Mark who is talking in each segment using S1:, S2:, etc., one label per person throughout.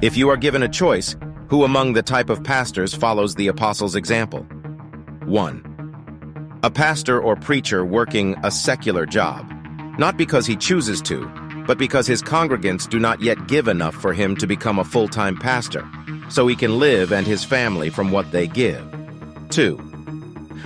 S1: If you are given a choice, who among the type of pastors follows the apostles' example? 1. A pastor or preacher working a secular job, not because he chooses to, but because his congregants do not yet give enough for him to become a full-time pastor, so he can live and his family from what they give. 2.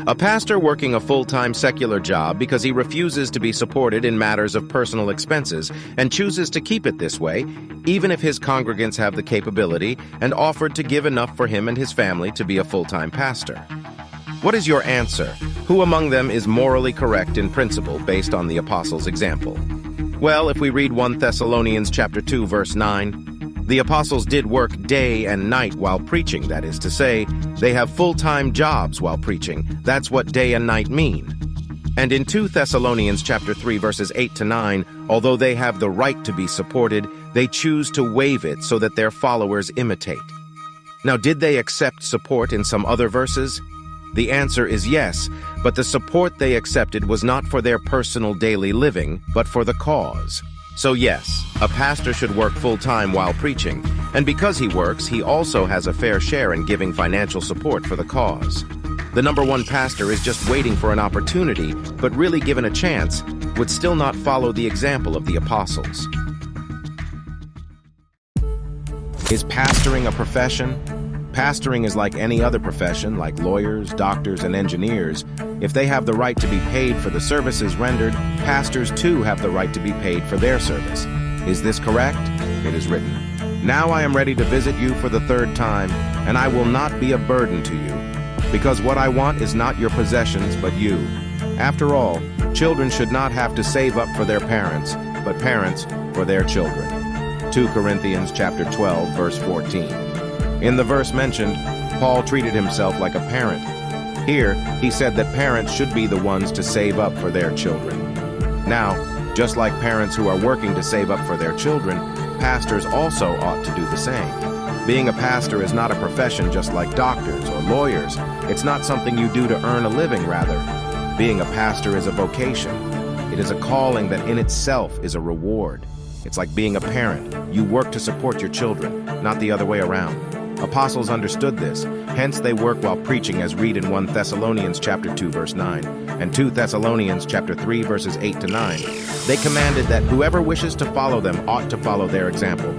S1: A pastor working a full-time secular job because he refuses to be supported in matters of personal expenses and chooses to keep it this way, even if his congregants have the capability and offered to give enough for him and his family to be a full-time pastor. What is your answer? Who among them is morally correct in principle based on the apostles' example? Well, if we read 1 Thessalonians chapter 2, verse 9, the apostles did work day and night while preaching, that is to say, they have full-time jobs while preaching. That's what day and night mean. And in 2 Thessalonians chapter 3, verses 8 to 9, although they have the right to be supported, they choose to waive it so that their followers imitate. Now, did they accept support in some other verses? The answer is yes, but the support they accepted was not for their personal daily living, but for the cause. So yes, a pastor should work full-time while preaching, and because he works, he also has a fair share in giving financial support for the cause. The number one pastor is just waiting for an opportunity, but really given a chance, would still not follow the example of the apostles. Is pastoring a profession? Pastoring is like any other profession, like lawyers, doctors, and engineers. If they have the right to be paid for the services rendered, pastors too have the right to be paid for their service. Is this correct? It is written, "Now I am ready to visit you for the third time, and I will not be a burden to you, because what I want is not your possessions, but you." After all, children should not have to save up for their parents, but parents for their children. 2 Corinthians chapter 12, verse 14. In the verse mentioned, Paul treated himself like a parent. Here, he said that parents should be the ones to save up for their children. Now, just like parents who are working to save up for their children, pastors also ought to do the same. Being a pastor is not a profession just like doctors or lawyers. It's not something you do to earn a living, rather. Being a pastor is a vocation. It is a calling that in itself is a reward. It's like being a parent. You work to support your children, not the other way around. Apostles understood this, hence they work while preaching, as read in 1 Thessalonians chapter 2 verse 9 and 2 Thessalonians chapter 3 verses 8 to 9. They commanded that whoever wishes to follow them ought to follow their example.